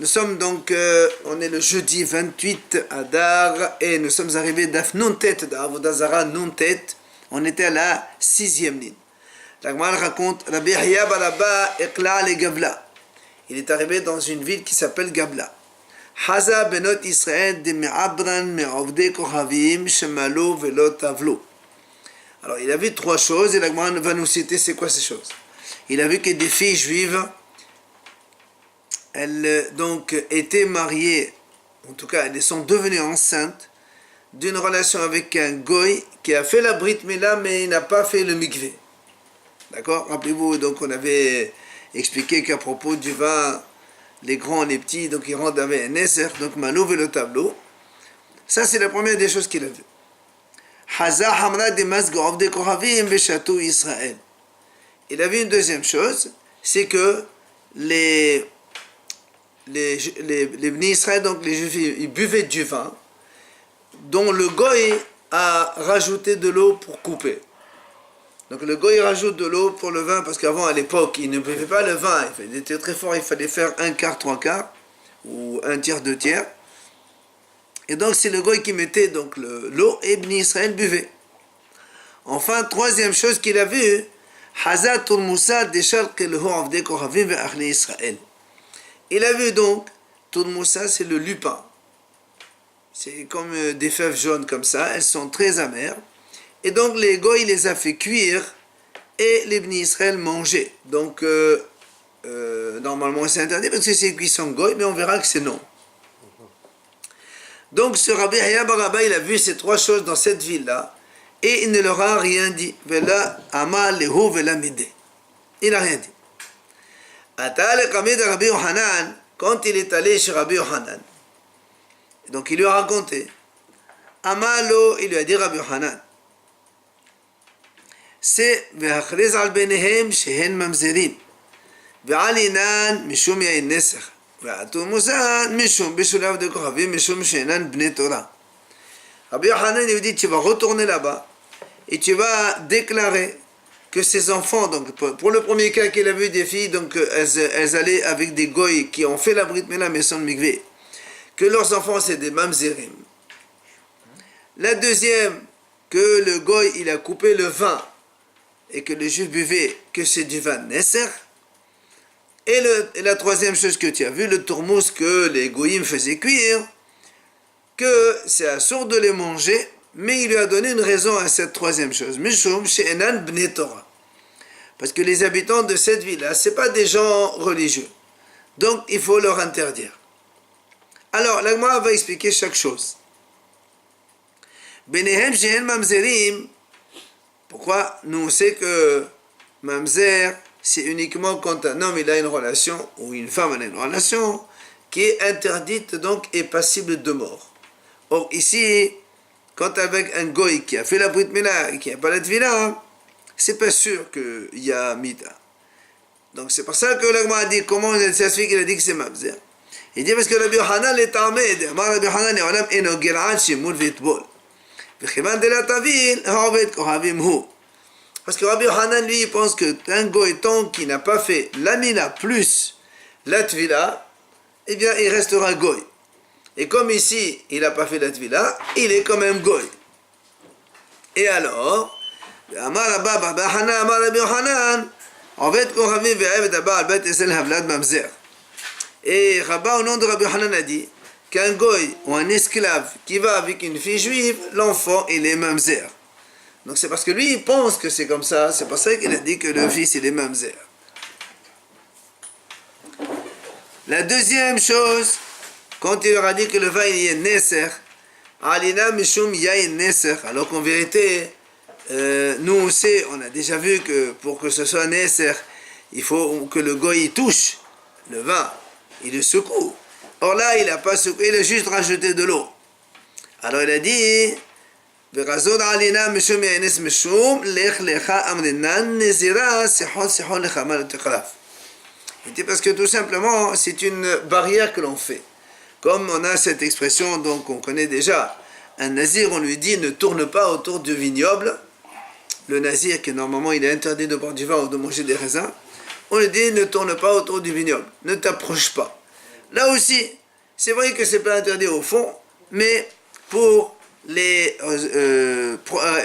Nous sommes donc, on est le jeudi 28 Adar et nous sommes arrivés d'Af Nuntet, d'Avodah Zara Nuntet. On était à la 6e ligne. La Gemara raconte Rabbi Yahya bar Abba Ekla le Gavla. Il est arrivé dans une ville qui s'appelle Gavla. Haza benot Israël de me'abran me'ovde kohavim shemalo velo tavlo. Alors il a vu trois choses et la Gemara va nous citer c'est quoi ces choses. Il a vu que des filles juives, elles donc étaient mariées, en tout cas elles sont devenues enceintes d'une relation avec un goy qui a fait la brit mila mais il n'a pas fait le mikvé. D'accord? Rappelez-vous, donc on avait expliqué qu'à propos du vin, les grands, les petits, donc ils rentrent avec un nesser, donc Malou et le tableau. Ça c'est la première des choses qu'il a vu. Haza hamra de masgov de kohavim beshatou Israël. Il a vu une deuxième chose, c'est que les Bnei Israël, donc les Juifs, ils buvaient du vin dont le goy a rajouté de l'eau pour couper. Donc le goy rajoute de l'eau pour le vin parce qu'avant à l'époque il ne buvait pas le vin, il était très fort, il fallait faire un quart, trois quarts ou un tiers, deux tiers. Et donc c'est le goy qui mettait donc l'eau et Bnei Israël buvait. Enfin, troisième chose qu'il a vue, Hazatul Moussa Deshal Kelhu Avde Kohavim ve Achli Israël. Il a vu donc, Tourmoussa c'est le lupin. C'est comme des fèves jaunes comme ça, elles sont très amères. Et donc les goy les a fait cuire et les Bnei Israël mangeaient. Donc normalement c'est interdit parce que c'est cuisson goy, mais on verra que c'est non. Donc ce Rabbi Yahya bar Abba, il a vu ces trois choses dans cette ville-là et il ne leur a rien dit. Vela ama lehu vela mide. Il n'a rien dit. Rabbi Yohanan, quand il est allé chez Rabbi Yohanan, donc il lui a raconté. Amalo, il lui a dit Rabbi Yohanan, c'est והכריז על ביניהם שהן ממזרים ועל עינן משום יין נסך ועל תורמוסן משום בשולב de כוכבים משום שאינן בני תורה. Rabbi Yohanan lui dit tu vas retourner là-bas et tu vas déclarer que ces enfants, donc pour le premier cas qu'il a vu des filles, donc elles allaient avec des goy qui ont fait la brit mila mais sans le mikvé, que leurs enfants c'est des mamzerim. La deuxième, que le goy il a coupé le vin et que le juif buvait, que c'est du vin nesser. Et la troisième chose que tu as vu, le tourmous que les goyim faisaient cuire, que c'est assourd de les manger, mais il lui a donné une raison à cette troisième chose. Mishum she'enan bnei Torah. Parce que les habitants de cette ville-là, ce n'est pas des gens religieux. Donc, il faut leur interdire. Alors, la Gemara va expliquer chaque chose. Benehem she'en mamzerim. Pourquoi? Nous, on sait que mamzer, c'est uniquement quand un homme il a une relation, ou une femme a une relation, qui est interdite donc et passible de mort. Or, ici, quand avec un goy qui a fait la brit mila et qui n'a pas la tvila, c'est pas sûr qu'il y a mita. Donc c'est pour ça que l'agma a dit, comment ça se fait qu'il a dit que c'est mamzer? Il dit parce que Rabbi Yohanan est armé, Rabbi Yohanan est olam eno gil'an shimul vitbol. Parce que Rabbi Yohanan, lui, il pense que un goéton qui n'a pas fait la mina plus la tvila, eh bien, il restera goy. Et comme ici, il n'a pas fait la tvila, il est quand même goy. Et alors, Amar Rabba Bahana, Amar Rabbi Yohanan, en fait, Kohavim ve'evet abba al-bet esel havlad mamzer. Et Rabba, au nom de Rabbi Yohanan, a dit qu'un goy ou un esclave qui va avec une fille juive, l'enfant, il est mamzer. Donc c'est parce que lui, il pense que c'est comme ça, c'est pour ça qu'il a dit que le fils, il est mamzer. La deuxième chose, quand il leur a dit que le vin, il est nesser, alina mishum yain nesser, alors qu'en vérité, nous on sait, on a déjà vu que pour que ce soit nesser, il faut que le goy touche le vin, il le secoue. Or là, il n'a pas secoué, il a juste rajouté de l'eau. Alors il a dit, il dit parce que tout simplement, c'est une barrière que l'on fait. Comme on a cette expression, donc on connaît déjà, un nazir, on lui dit, ne tourne pas autour du vignoble. Le nazir, qui normalement il est interdit de boire du vin ou de manger des raisins, on lui dit, ne tourne pas autour du vignoble, ne t'approche pas. Là aussi, c'est vrai que c'est pas interdit au fond, mais pour les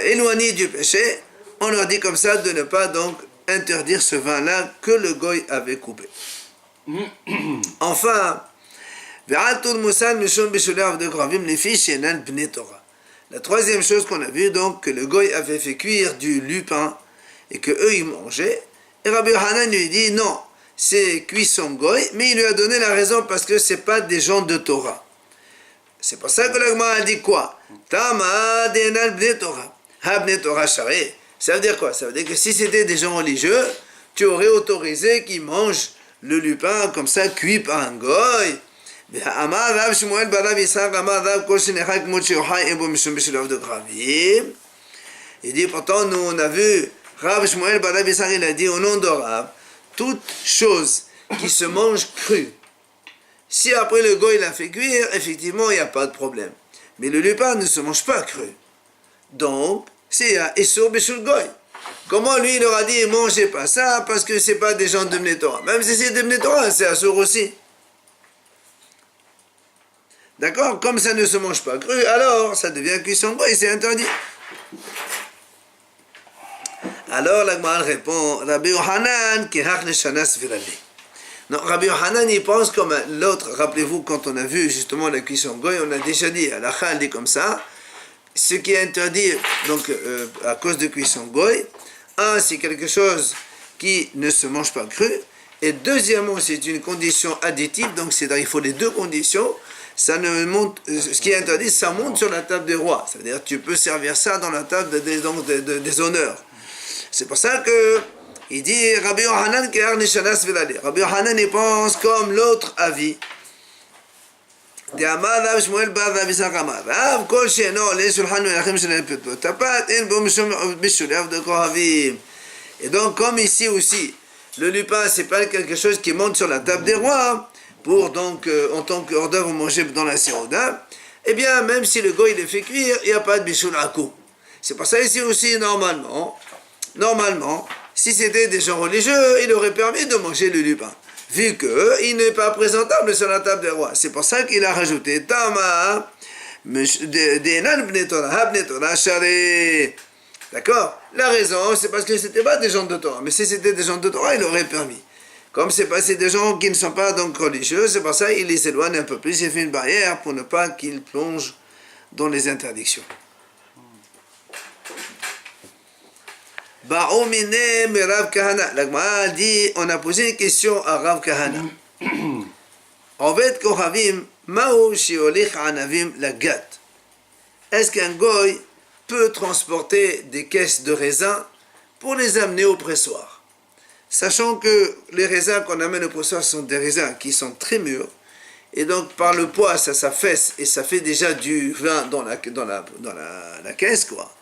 éloigner du péché, on leur dit comme ça de ne pas donc interdire ce vin-là que le goy avait coupé. Enfin, la troisième chose qu'on a vu, donc, que le goy avait fait cuire du lupin et que eux ils mangeaient. Et Rabbi Hanan lui dit non, c'est cuisson goy, mais il lui a donné la raison parce que c'est pas des gens de Torah. C'est pour ça que la Gemara a dit quoi? Tama denan bnei Torah, ha bnei Torah shari. Ça veut dire quoi? Ça veut dire que si c'était des gens religieux, tu aurais autorisé qu'ils mangent le lupin comme ça cuit par un goy. אמר רב שמואל ברב יצחק אמר רב כל שנחל כמות שיוחאי אין בו משום בשביל עבודות קרבים. Il dit pourtant nous on a vu Rav Shmuel Barav Yisraël il a dit au nom de Rav toute chose qui se mange crue. Si après le goy l'a fait cuire, effectivement il n'y a pas de problème. Mais le lupin ne se mange pas cru. Donc c'est un Issur Bishul Goy. Comment lui il leur a dit mangez pas ça parce que c'est pas des gens de Bnei Torah. Même si c'est de Bnei Torah, c'est Assur aussi. D'accord? Comme ça ne se mange pas cru, alors ça devient cuisson goy, c'est interdit. Alors la Gemara répond Rabbi Yohanan qui hach neshanas virali. Non, Rabbi Yohanan il pense comme l'autre. Rappelez-vous quand on a vu justement la cuisson goy, on a déjà dit, la Chal dit comme ça, ce qui est interdit donc à cause de cuisson goy, c'est quelque chose qui ne se mange pas cru, et deuxièmement c'est une condition additive, donc c'est-à-dire il faut les deux conditions. Ça ne monte, ce qui est interdit, ça monte sur la table des rois. C'est-à-dire tu peux servir ça dans la table des honneurs. C'est pour ça que il dit Rabbi Yohanan qui a nishanas velali. Rabbi Yohanan il pense comme l'autre avis. Et donc comme ici aussi, le lupin c'est pas quelque chose qui monte sur la table des rois. Pour donc, en tant qu'hors d'œuvre manger dans la séroda, eh bien, même si le goy il est fait cuire, il n'y a pas de bichoul à coup. C'est pour ça ici aussi, normalement, si c'était des gens religieux, il aurait permis de manger le lupin, vu qu'il n'est pas présentable sur la table des rois. C'est pour ça qu'il a rajouté Tama, Denan bnei Torah, bnei Torah shari. D'accord? La raison, c'est parce que c'était pas des gens de Torah, mais si c'était des gens de Torah, il aurait permis. Comme c'est des gens qui ne sont pas donc religieux, c'est pour ça qu'il les éloigne un peu plus, il fait une barrière pour ne pas qu'ils plongent dans les interdictions. Ba'omine me Rav Kahana. La Gemara dit, on a posé une question à Rav Kahana. Oved kohavim ma'u shi'olich anavim lagat. Est-ce qu'un goy peut transporter des caisses de raisins pour les amener au pressoir? Sachant que les raisins qu'on amène au pressoir sont des raisins qui sont très mûrs, et donc par le poids ça s'affaisse et ça fait déjà du vin dans la caisse, quoi.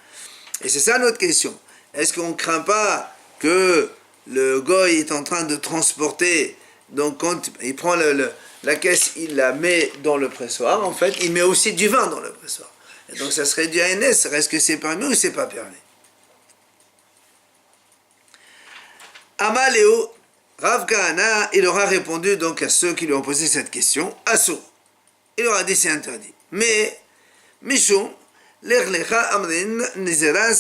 Et c'est ça notre question. Est-ce qu'on ne craint pas que le goy est en train de transporter, donc quand il prend la caisse, il la met dans le pressoir, en fait, il met aussi du vin dans le pressoir. Et donc ça serait du ANS, est-ce que c'est permis ou c'est pas permis? Amaléo, Rav Kahana, il aura répondu donc à ceux qui lui ont posé cette question, Assur. Il aura dit c'est interdit. Mais, Mishum, l'Erlecha Amrin, Nizera,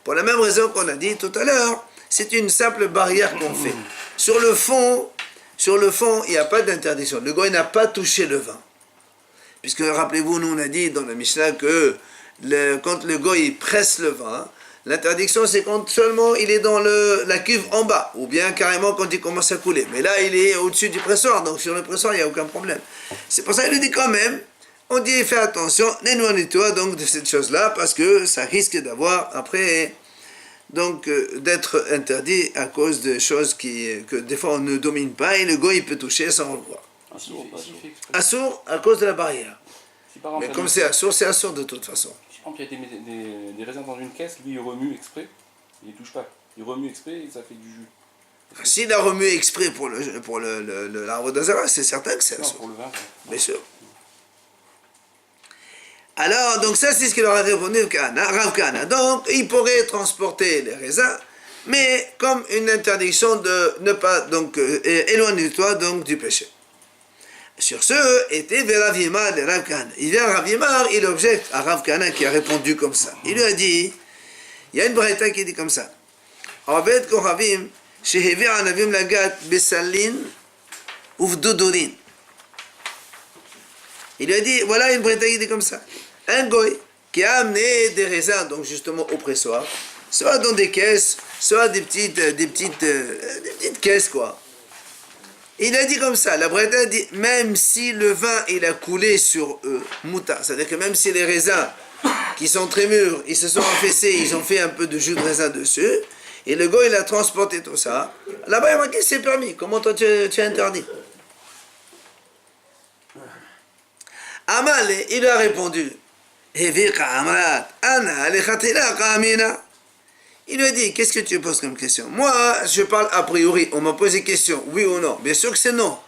pour la même raison qu'on a dit tout à l'heure, c'est une simple barrière qu'on fait. Sur le fond, il n'y a pas d'interdiction. Le goy n'a pas touché le vin. Puisque, rappelez-vous, nous on a dit dans la Mishnah que quand le goy presse le vin, l'interdiction, c'est quand seulement il est dans la cuve en bas, ou bien carrément quand il commence à couler. Mais là, il est au-dessus du pressoir, donc sur le pressoir, il n'y a aucun problème. C'est pour ça qu'il dit quand même, on dit fais attention, éloigne-toi donc de cette chose-là, parce que ça risque d'avoir après, donc d'être interdit à cause de choses que des fois on ne domine pas, et le goy peut toucher sans le voir. Assourd à cause de la barrière. Mais comme c'est assourd de toute façon. Il y a des raisins dans une caisse, lui il remue exprès, il ne touche pas. Il remue exprès et ça fait du jus. S'il a remué exprès pour l'arbre d'Azara, c'est certain que c'est non, pour le vin. Bien sûr. Alors, donc ça c'est ce qu'il leur a répondu Rav Kahana. Donc, il pourrait transporter les raisins, mais comme une interdiction de ne pas donc éloigner-toi donc du péché. Sur ce, était vers Rav Yemar de Rav Kahana. Il vient à Rav Yemar, il objecte à Rav Kahana qui a répondu comme ça. Il lui a dit, il y a une braïta qui dit comme ça. Aved Kohavim, Shehevir Anavim Lagat Bessalin Uvdodorin. Il lui a dit, voilà une braïta qui dit comme ça. Un goy qui a amené des raisins, donc justement au pressoir, soit dans des caisses, soit des petites caisses, quoi. Il a dit comme ça, la braïta a dit, même si le vin il a coulé sur eux, mouta, c'est-à-dire que même si les raisins qui sont très mûrs, ils se sont affaissés, ils ont fait un peu de jus de raisin dessus, et le gars il a transporté tout ça, là-bas il a marqué c'est permis, comment toi tu es interdit? Amal, il a répondu, il lui a dit, qu'est-ce que tu poses comme question? Moi, je parle a priori, on m'a posé question, oui ou non? Bien sûr que c'est non.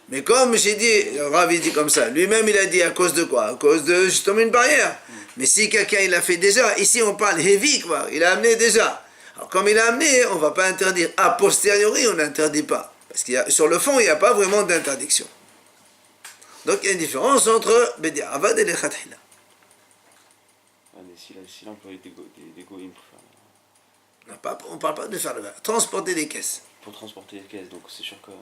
Mais comme j'ai dit, Rav il dit comme ça, lui-même il a dit à cause de quoi? À cause de justement une barrière. Mais si quelqu'un il a fait déjà, ici on parle heavy quoi, il a amené déjà. Alors comme il a amené, on ne va pas interdire. A posteriori, on n'interdit pas. Parce que sur le fond, il n'y a pas vraiment d'interdiction. Donc il y a une différence entre Bediavad et les Khatila. S'il employait des goïms pour faire... On ne parle pas de faire le vin. Transporter des caisses. Pour transporter les caisses, donc c'est sûr qu'à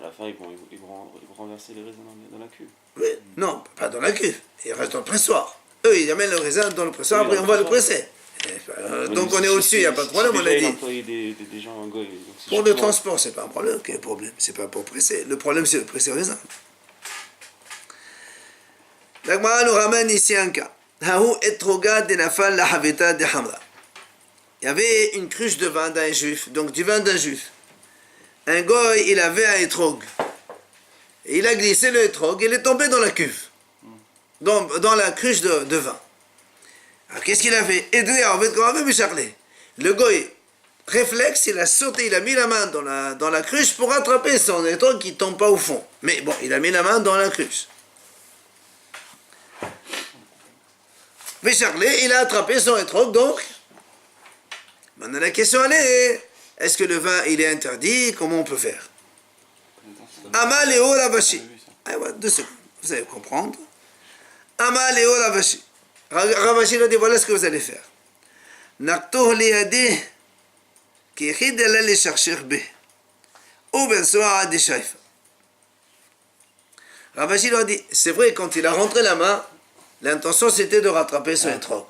la fin, ils vont renverser les raisins dans la cuve. Oui, non, pas dans la cuve. Il reste dans le pressoir. Eux, ils amènent le raisin dans le pressoir, après on va le presser. Donc on est au-dessus, il n'y a pas de problème, on a dit. Des gens en goy, pour le transport, c'est pas un problème. Quel problème? C'est pas pour presser. Le problème, c'est de presser le raisin. L'Agmara nous ramène ici un cas. Il y avait une cruche de vin d'un juif, donc du vin d'un juif. Un goy, il avait un étrog. Et il a glissé le étrog, il est tombé dans la cuve. Dans la cruche de vin. Alors qu'est-ce qu'il a fait? Le goy, réflexe, il a sauté, il a mis la main dans la cruche pour attraper son étrog qui ne tombe pas au fond. Mais bon, il a mis la main dans la cruche. Il a attrapé son étrog, donc. Maintenant la question elle est, est-ce que le vin il est interdit? Comment on peut faire? Amaleo Ravashi. Deux secondes, vous allez comprendre. Amaleo Ravashi. Ravashi lui a dit, voilà ce que vous allez faire. Naktoh liadi ki khid ala li chercher be. Ou ben soa di shaifa. Ravashi lui a dit, c'est vrai, quand il a rentré la main, l'intention c'était de rattraper son étrog.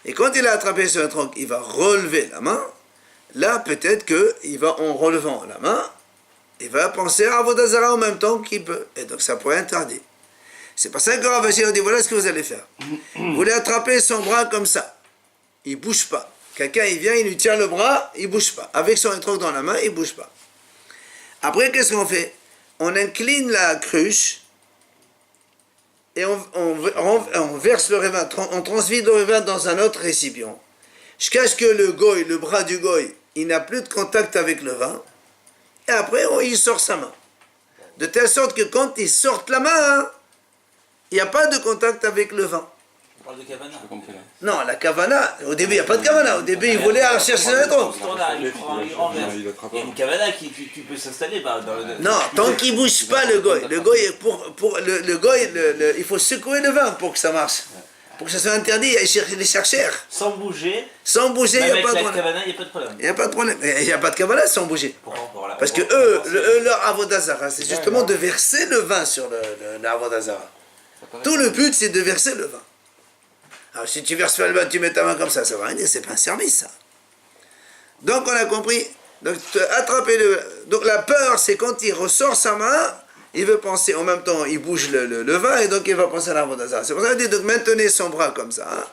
Et quand il a attrapé son étrog, il va relever la main. Là, peut-être qu'il va, en relevant la main, il va penser à Avodah Zarah en même temps qu'il peut. Et donc ça pourrait interdire. C'est pour ça que Ravashi a dit, voilà ce que vous allez faire. Vous voulez attraper son bras comme ça. Il ne bouge pas. Quelqu'un, il vient, il lui tient le bras, il ne bouge pas. Avec son étrog dans la main, il ne bouge pas. Après, qu'est-ce qu'on fait? On incline la cruche et on verse le raisin, on transvide le raisin dans un autre récipient. Jusqu'à ce que le bras du goy, il n'a plus de contact avec le vin. Et après, il sort sa main. De telle sorte que quand il sort la main, il n'y a pas de contact avec le vin. On parle de kavana. Non, la kavana, au début, il n'y a pas de kavana. Au début, il voulait chercher son étrog. Il y a une kavana qui peut s'installer dans le... Non, tant qu'il ne bouge pas le goy. Le goy, il faut secouer le vin pour que ça marche. Pour que ça soit interdit, les chercheurs. Sans bouger, Sans bouger, il n'y a pas de problème. kavana, il n'y a pas de problème. Il n'y a pas de problème. Il n'y a pas de kavana sans bouger. Pourquoi? Parce que leur Avodah Zarah, c'est justement de verser le vin sur l'Avodah Zarah. Tout le but, c'est de verser le vin. Alors, si tu verses pas le vin, tu mets ta main comme ça va rien dire, c'est pas un service, ça. Donc, on a compris. Donc, donc la peur, c'est quand il ressort sa main, il veut penser, en même temps, il bouge le vin, et donc il va penser à l'Avodah Zarah. C'est pour ça qu'on dit de maintenir son bras comme ça. Hein.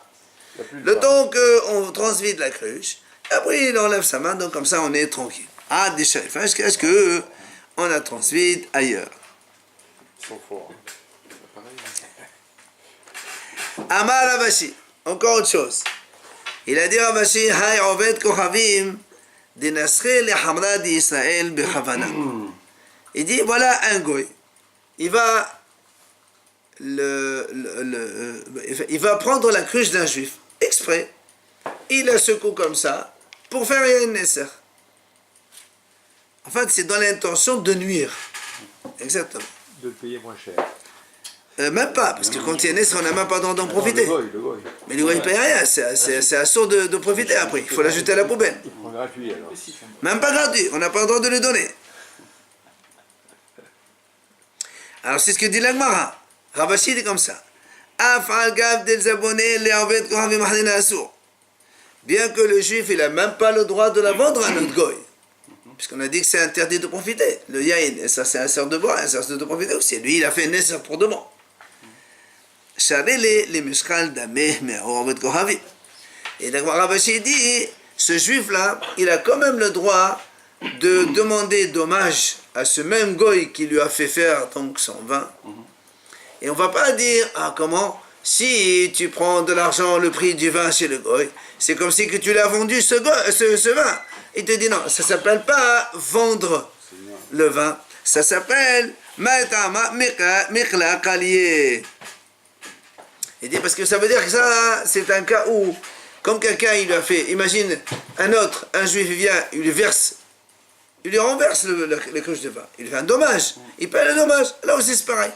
Le temps qu'on transvide la cruche, après il enlève sa main, donc comme ça on est tranquille. Ah, des chefs, est-ce que on a transvide ailleurs? Ils sont forts. Amar Ravashi, encore autre chose. Il a dit Ravashi, Hay Oved Kochavim, Dinasre le Hamra d'Israël Bechavana. Il dit, voilà un goy. Il va prendre la cruche d'un juif, exprès. Il la secoue comme ça, pour faire Yain Nesser. En fait, c'est dans l'intention de nuire. Exactement. De le payer moins cher. Même pas, parce que quand il y a Nesser, on n'a même pas le droit d'en Le profiter. goy. Mais le goy, il ne paye rien, c'est assourd de profiter après. Il faut l'ajouter à la poubelle. Il prend gratuit alors. Même pas gratuit, on n'a pas le droit de le donner. Alors c'est ce que dit l'Agmara. Ravashi dit comme ça. Bien que le juif, il n'a même pas le droit de la vendre à notre goy. Puisqu'on a dit que c'est interdit de profiter. Le yain, et ça c'est un sort de bois, un sort de profiter aussi. Lui, il a fait un nesser pour de bon. les mishkal dameh me'ovet kohavim. Et l'Agmara Ravashi dit, ce juif-là, il a quand même le droit de demander dommage à ce même goy qui lui a fait faire donc son vin. Et on ne va pas dire, ah comment, si tu prends de l'argent, le prix du vin chez le goy, c'est comme si que tu l'as vendu ce vin. Il te dit non, ça ne s'appelle pas vendre le vin, ça s'appelle ma'tama mikla kaliye. Il dit parce que ça veut dire que ça, c'est un cas où, comme quelqu'un il lui a fait, imagine un juif vient, il lui renverse la cruche de vin, il lui fait un dommage, il paye le dommage, là aussi c'est pareil.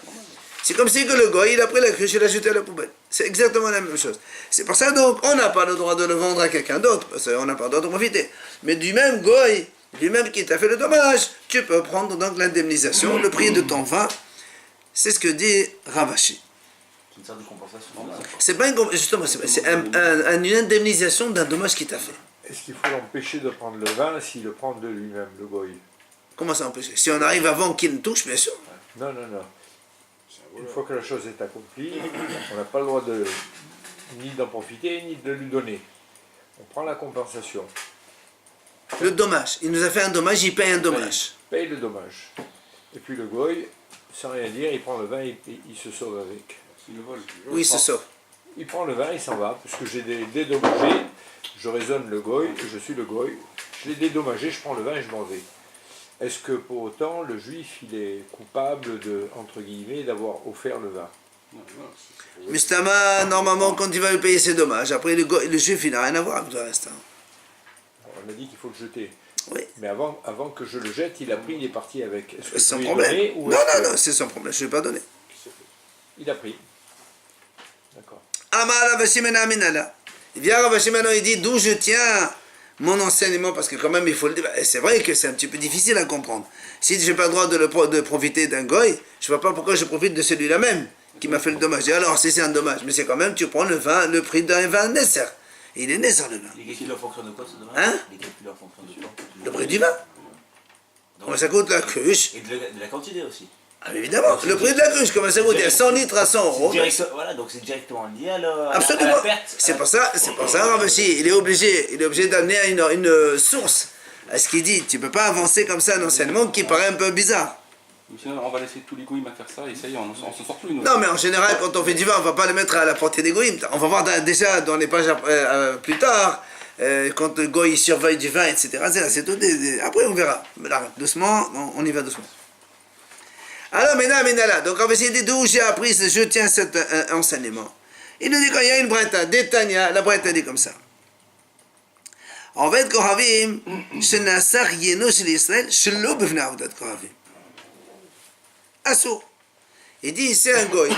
C'est comme si que le goy, il a pris la cruche et l'a jeté à la poubelle. C'est exactement la même chose. C'est pour ça donc, on n'a pas le droit de le vendre à quelqu'un d'autre, parce qu'on n'a pas le droit de profiter. Mais du même goy, lui-même qui t'a fait le dommage, tu peux prendre donc l'indemnisation, le prix de ton vin. C'est ce que dit Ravashi. C'est une sorte de compensation. C'est pas justement, c'est une indemnisation d'un dommage qu'il t'a fait. Est-ce qu'il faut l'empêcher de prendre le vin s'il le prend de lui-même, le goy? Comment ça empêcher? Si on arrive avant qu'il ne touche, bien sûr. Non. Une fois que la chose est accomplie, on n'a pas le droit ni d'en profiter, ni de lui donner. On prend la compensation. Le dommage. Il nous a fait un dommage, il paye un dommage. Il paye le dommage. Et puis le goy, sans rien dire, il prend le vin et il se sauve avec. Il le vole. Oui, il se sauve. Il prend le vin, il s'en va, parce que j'ai dédommagé, je raisonne le goy, je suis le goy, je l'ai dédommagé, je prends le vin et je m'en vais. Est-ce que pour autant le juif il est coupable de, entre guillemets, d'avoir offert le vin? Mais Stama, normalement, quand il va lui payer ses dommages, après le juif il n'a rien à voir avec le reste. On a dit qu'il faut le jeter. Oui. Mais avant que je le jette, il a pris, il est parti avec. Est-ce que C'est son je lui ai problème. donné, ou Non, est-ce que- c'est son problème, je ne vais pas donner. Il a pris. D'accord. Amar Ravashimena Aminala. Il vient Ravashimena, il dit d'où je tiens mon enseignement, parce que quand même il faut le dire, c'est vrai que c'est un petit peu difficile à comprendre. Si je n'ai pas le droit de profiter d'un goy, je ne vois pas pourquoi je profite de celui-là même qui m'a fait le dommage. Et alors, si c'est un dommage, mais c'est quand même, tu prends le prix d'un vin Nesser. Il est Nesser le vin. Les calculs en fonction de quoi, ce dommage? Hein? Les calculs en fonction de quoi? Le prix du vin. Comment ça coûte la cruche? Et de la quantité aussi. Ah, évidemment, le prix de la cruche, comment ça coûte? Il y a 100 litres à 100 euros. Voilà, donc c'est directement lié à la Absolument. perte. C'est pour ça, Ravashi, il est obligé d'amener à une source à ce qu'il dit. Tu ne peux pas avancer comme ça un enseignement qui paraît un peu bizarre. Mais sinon, on va laisser tous les goïms à faire ça et ça y est, on s'en sort plus. Nous. Non, mais en général, quand on fait du vin, on ne va pas le mettre à la portée des goïms. On va voir déjà dans les pages plus tard, quand le goï surveille du vin, etc. C'est tout après, on verra. Là, doucement, on y va doucement. Alors, maintenant, donc on va essayer d'où j'ai appris, je tiens cet enseignement. Il nous dit qu'il y a une bretta, Détania, la bretta dit comme ça. En fait, Kohavim, Shenasar Yeno chez l'Israël, Shelo Bevna Avdat Kohavim. Assour. Il dit, c'est un goy.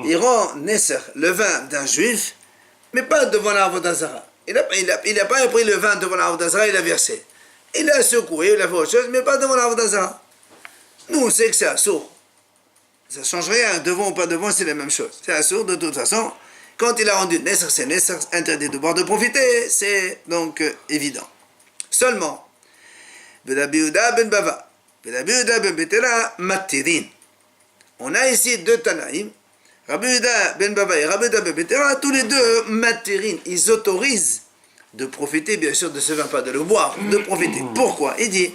Il rend Nesser, le vin d'un juif, mais pas devant l'arbre d'Azara. Il n'a pas pris le vin devant l'arbre d'Azara, il l'a versé. Il a secoué, il a fait autre chose, mais pas devant l'arbre d'Azara. Nous, on sait que c'est assourd. Ça ne change rien, devant ou pas devant, c'est la même chose. C'est assourd, de toute façon. Quand il a rendu Nesser, c'est Nesser, interdit de boire, de profiter, c'est donc évident. Seulement, Rabbi Yehuda ben Bava, Rabbi Yehuda ben Betera, Matirin. On a ici deux Tanaïm, Rabbi Yehuda ben Bava et Rabbi Yehuda ben Betera, tous les deux Matirin. Ils autorisent de profiter, bien sûr, de ce vin, pas de le boire, de profiter. Pourquoi? Il dit,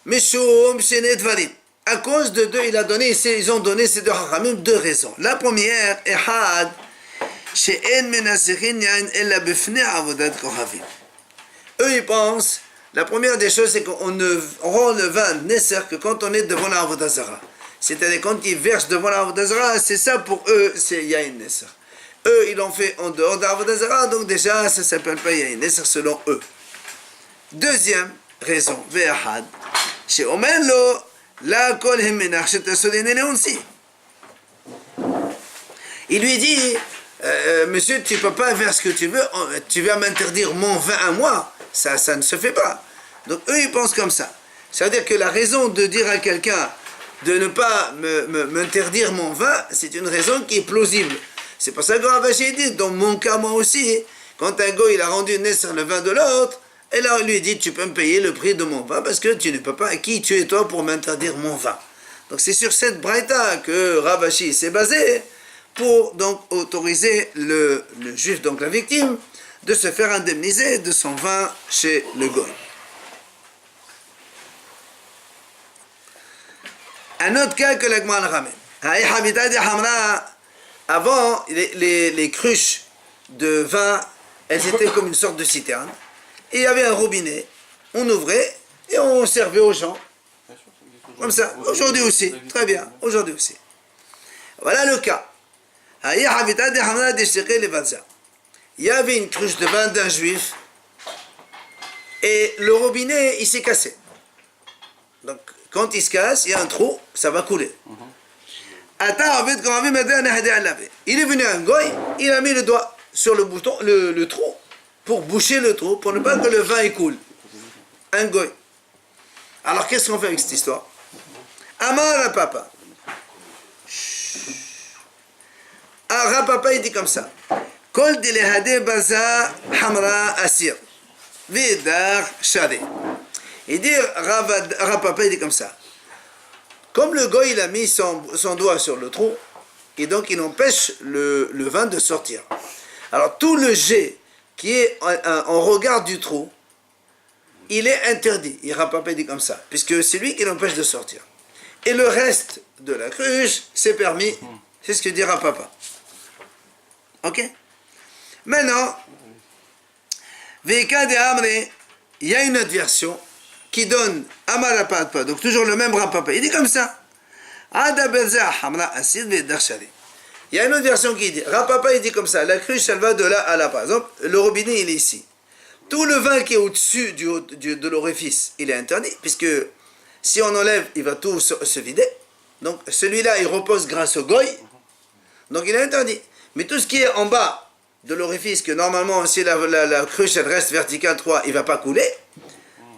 Meshum Shenet Varim. À cause de deux, ils ont donné ces deux hachamim deux raisons. La première, Ehad, she'en menasechin yain ella befnei avodat kohavim. Eux, ils pensent, la première des choses, c'est qu'on ne rend le vin Nesser que quand on est devant la Avodah Zara. C'est-à-dire, quand ils versent devant la Avodah Zara, c'est ça pour eux, c'est yain Nesser. Eux, ils l'ont fait en dehors d'Avodah Zarah, donc déjà, ça ne s'appelle pas Yain Nesach selon eux. Deuxième raison, Ve'ahad, chez Omenlo, la kol hemenach shetasodene leonsi. Il lui dit, monsieur, tu ne peux pas faire ce que tu vas m'interdire mon vin à moi, ça ne se fait pas. Donc eux, ils pensent comme ça. C'est-à-dire que la raison de dire à quelqu'un de ne pas m'interdire mon vin, c'est une raison qui est plausible. C'est pour ça que Rav Ashi dit, dans mon cas, moi aussi, quand un gars il a rendu naissance le vin de l'autre, et là on lui dit, tu peux me payer le prix de mon vin, parce que tu ne peux pas, qui tu es toi pour m'interdire mon vin? Donc c'est sur cette braïta que Rav Ashi s'est basé, pour donc autoriser le juif, donc la victime, de se faire indemniser de son vin chez le goy. Un autre cas que l'Agma le ramène. Avant, les cruches de vin, elles étaient comme une sorte de citerne. Et il y avait un robinet, on ouvrait et on servait aux gens. Comme ça, aujourd'hui aussi, très bien, aujourd'hui aussi. Voilà le cas. Il y avait une cruche de vin d'un juif et le robinet il s'est cassé. Donc quand il se casse, il y a un trou, ça va couler. Il est venu un goy, il a mis le doigt sur le bouton, le trou, pour boucher le trou, pour ne pas que le vin il coule. Un goy. Alors qu'est-ce qu'on fait avec cette histoire? Amar papa. Papa il dit comme ça. Kol dilehade baza hamra asir. Vidar shari. Il dit, Papa il dit comme ça. Comme le goy il a mis son doigt sur le trou, et donc il empêche le vin de sortir. Alors tout le jet qui est en regard du trou, il est interdit. Et Papa dit comme ça, puisque c'est lui qui l'empêche de sortir. Et le reste de la cruche, c'est permis. C'est ce que dit Papa. Ok? Maintenant, Veka de Amre, il y a une autre version qui donne Amarapapa, donc toujours le même Rapapa. Il dit comme ça. Il y a une autre version qui dit, Rapapa il dit comme ça, la cruche elle va de là à là. Par exemple, le robinet il est ici. Tout le vin qui est au-dessus de l'orifice, il est interdit, puisque si on enlève, il va tout se vider. Donc celui-là, il repose grâce au goy. Donc il est interdit. Mais tout ce qui est en bas de l'orifice, que normalement, si la cruche elle reste verticale 3, il ne va pas couler.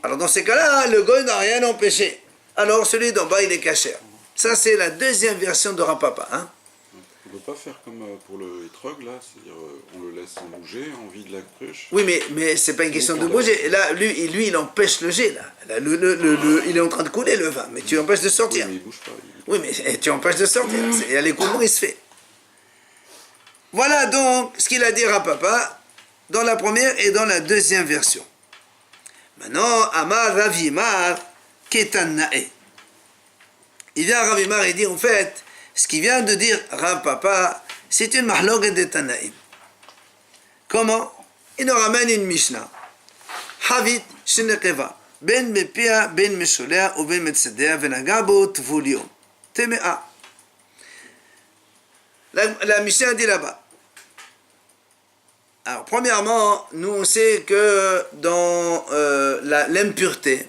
Alors dans ces cas-là, le goy n'a rien empêché. Alors celui d'en bas, il est cachère. Ça, c'est la deuxième version de Rapapa. Hein? On ne peut pas faire comme pour le hétrog, là, c'est-à-dire on le laisse en bouger, on vide la cruche. Oui, mais c'est pas une question de bouger. Là, lui, il empêche le jet. Là, il est en train de couler le vin, mais tu empêches de sortir. Oui, mais il bouge pas. Oui, mais tu empêches de sortir. Il y a l'écoulement, il se fait. Voilà donc ce qu'il a dit à Papa dans la première et dans la deuxième version. Maintenant, Amar Ravimar Ketannae. Il vient à Ravimar et dit en fait, ce qu'il vient de dire Rav Papa, c'est une mahlogue de Tanaïm. Comment? Il nous ramène une Mishnah. Havit Shinekeva. Ben Mepia, Ben Mesholea, ou Ben Metsedea, Venagabo, Tvulium. Temea. La Mishnah dit là-bas. Alors, premièrement, nous on sait que dans l'impureté,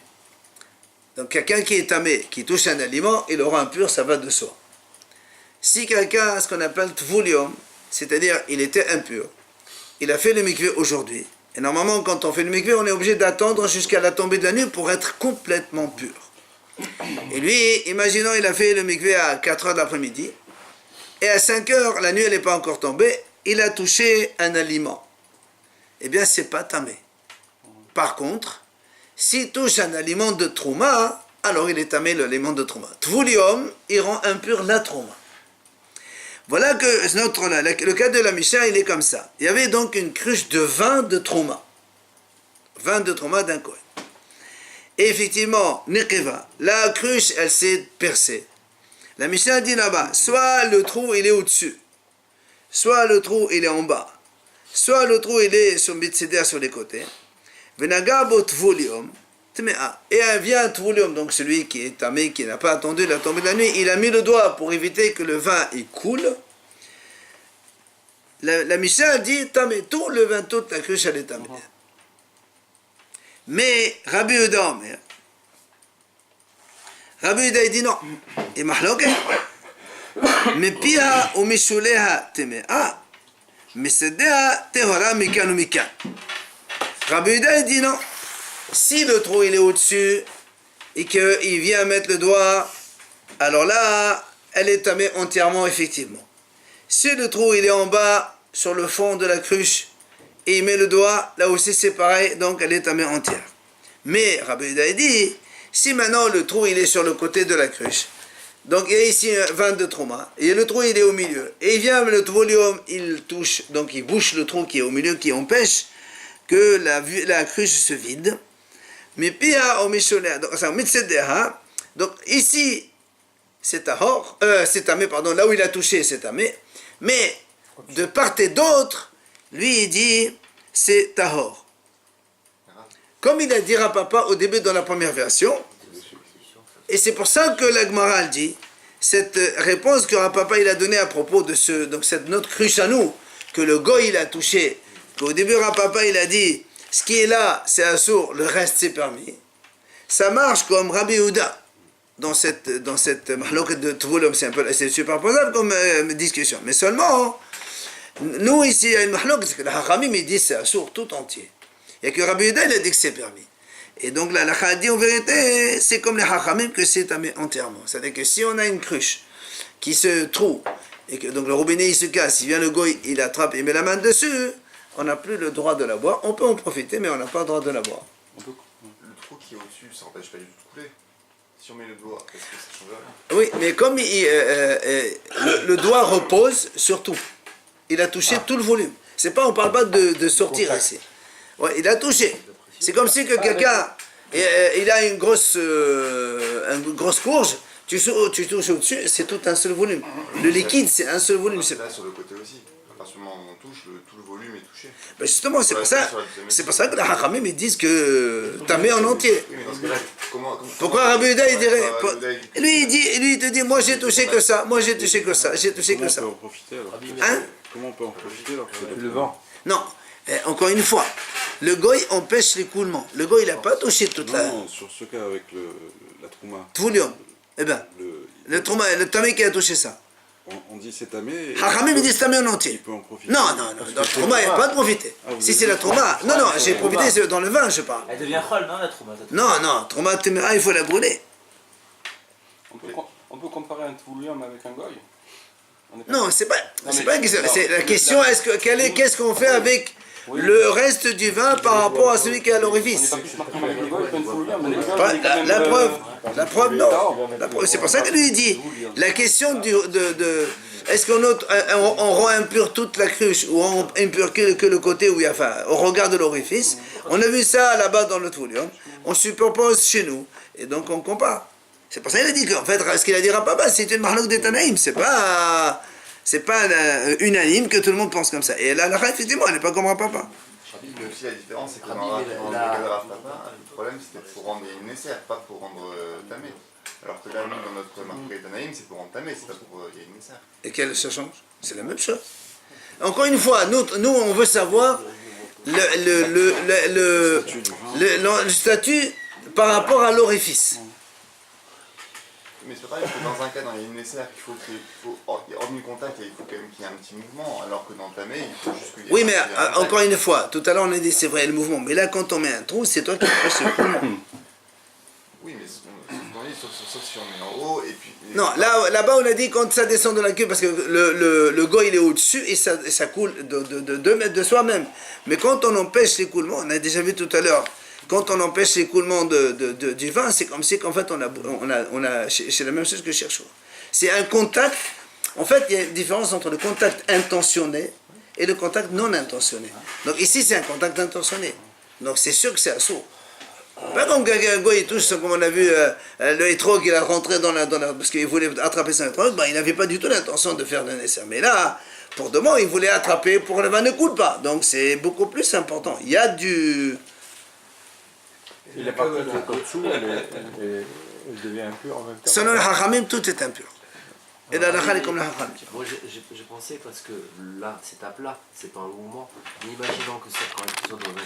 donc quelqu'un qui est tamé, qui touche un aliment, il aura impur, ça va de soi. Si quelqu'un a ce qu'on appelle tvulium, c'est-à-dire il était impur, il a fait le mikvé aujourd'hui, et normalement quand on fait le mikvé, on est obligé d'attendre jusqu'à la tombée de la nuit pour être complètement pur. Et lui, imaginons il a fait le mikvé à 4 heures de l'après-midi, et à 5 heures, la nuit elle n'est pas encore tombée, il a touché un aliment. Eh bien, c'est pas tamé. Par contre, s'il touche un aliment de trouma, alors il est tamé l'aliment de trouma. Tvulium, il rend impur la trouma. Voilà que le cas de la Mishnah, il est comme ça. Il y avait donc une cruche de vin de trouma. Vin de trouma d'un Kohen. Et effectivement, Nekeva, la cruche, elle s'est percée. La Mishnah dit là-bas, soit le trou, il est au-dessus, soit le trou, il est en bas, soit le trou, il est sur Mitzéder sur les côtés. Venagabo tvulium, tmea. Et vient tvulium, donc celui qui est tamé, qui n'a pas attendu la tombée de la nuit, il a mis le doigt pour éviter que le vin il coule. la Mishnah dit tamé, tout le vin, toute la cruche, elle est tamé. Mais Rabbi Yehuda Omer, Rabbi Yehuda il dit non, et mahloket, mais pia ou mishuleha temea, mais sedea tehora mikan ou mikan. Rabbi Yehuda il dit non, si le trou il est au-dessus et qu'il vient mettre le doigt, alors là, elle est tamée entièrement effectivement. Si le trou il est en bas, sur le fond de la cruche, et il met le doigt, là aussi c'est pareil, donc elle est tamée entière. Mais Rabbi Yehuda dit, si maintenant le trou il est sur le côté de la cruche, donc il y a ici 22 traumas, et le trou il est au milieu, et il vient le volume, il touche, donc il bouche le trou qui est au milieu, qui empêche que la cruche se vide. Mais pia au misholea, donc ici c'est tahor, c'est tamé, pardon, là où il a touché c'est tamé, mais de part et d'autre, lui il dit c'est tahor. Comme il a dit à papa au début dans la première version, et c'est pour ça que la Gemara dit, cette réponse que Rapapa il a donnée à propos de donc cette notre cruche à nous, que le goy il a touché, qu'au début Rapapa il a dit, ce qui est là c'est assour, le reste c'est permis. Ça marche comme Rabbi Yehuda dans cette mahloket de Tvulum, c'est superposable comme discussion. Mais seulement, nous ici il y a une mahloket, que le Hachamim il dit c'est assour tout entier. Et que Rabbi Yehuda il a dit que c'est permis. Et donc la halakha dit en vérité, c'est comme les hachamim que c'est tamé entièrement. C'est-à-dire que si on a une cruche qui se trouve, et que donc le robinet il se casse, il vient le goy, il attrape, il met la main dessus, on n'a plus le droit de la boire. On peut en profiter, mais on n'a pas le droit de la boire. Le trou qui est au-dessus, ça n'empêche pas du tout de couler. Si on met le doigt, est-ce que ça change rien? Oui, mais comme le doigt repose sur tout, il a touché tout le volume. C'est pas, on parle pas de sortir ici. Ouais, il a touché. C'est comme si que quelqu'un, il a une grosse courge, tu touches au-dessus, c'est tout un seul volume. Le liquide, c'est un seul volume. Là, sur le côté aussi. À partir du moment où on touche, tout le volume est touché. Ben justement, c'est pour ça que les Hachamim ils disent que t'as mis en entier. Oui, mais dans ce cas-là, Pourquoi Rabbi Yehuda il dirait, lui il te dit, moi j'ai touché que ça, moi j'ai touché que ça, j'ai touché que ça. Comment on peut en profiter alors Hein? Comment on peut en profiter alors que c'est Le vent. Non, encore une fois, le goy empêche l'écoulement. Le goy il n'a pas touché toute la... Non, sur ce cas avec la trouma, Tvoulium. Eh bien, le tamé qui a touché ça. on dit c'est tamé. Hachamim il dit c'est tamé en Il entier. peut en profiter. Non, dans le trauma, il n'y a pas de profiter. Si c'est la trauma, non, j'ai profité c'est dans le vin, je parle. Elle devient folle, non, la trauma? Non, trauma téméra, il faut la brûler. On peut comparer un Tvoulium avec un goy? Non, c'est pas une question. C'est la question, qu'est-ce qu'on fait avec le reste du vin par rapport à celui qui est à l'orifice? La preuve, non. C'est pour ça que lui dit, la question est-ce qu'on rend impur toute la cruche ou on impur que le côté où il y a, enfin, au regard de l'orifice. On a vu ça là-bas dans le Tvoulium. On superpose chez nous et donc on compare. C'est pour ça qu'il a dit qu'en fait, ce qu'il a dit Rapapa, c'est une marloque des Tanaïm. C'est pas unanime que tout le monde pense comme ça. Et là, effectivement, elle n'est pas comme Rapapa. Mais aussi la différence, c'est que dans le Rav Papa, le problème c'était pour rendre une nécessaire, pas pour rendre tamé. Alors que là, nous, dans notre marque Tanaïm, c'est pour rendre tamé, c'est pas pour une nécessaire. Et quelle ça change? C'est la même chose. Encore une fois, nous on veut savoir le statut par rapport à l'orifice. Mais c'est pareil, parce que dans un cas, dans une nécessaire, hormis le contact, il faut quand même qu'il y ait un petit mouvement, alors que dans tamé, il faut juste qu'il y ait... Oui, mais encore une fois, tout à l'heure on a dit c'est vrai le mouvement, mais là quand on met un trou, c'est toi qui prêches le mouvement. Oui, mais sauf si on est en haut, et puis... Non, là-bas on a dit quand ça descend de la queue, parce que le goy il est au-dessus et ça coule de 2 mètres de soi-même. Mais quand on empêche l'écoulement, on a déjà vu tout à l'heure, quand on empêche l'écoulement du vin, c'est comme si qu'en fait c'est la même chose que chez Shua. C'est un contact, en fait il y a une différence entre le contact intentionné et le contact non intentionné. Donc ici c'est un contact intentionné, donc c'est sûr que c'est assourd. Pas comme un gars il touche, comme on a vu le hétrog, il a rentré dans la parce qu'il voulait attraper son hétrog, il n'avait pas du tout l'intention de faire le nécessaire. Mais là, pour demain, il voulait attraper pour que le vin ne coule pas. Donc c'est beaucoup plus important. Il y a du... Et la partie qui est au-dessous, elle devient impure en même temps. Selon le Hachamim, tout est impur. Et la lacha est comme la hacham. Moi j'ai pensé parce que là, c'est à plat, c'est pas un mouvement. Mais imaginons que ça, quand ils sont dans un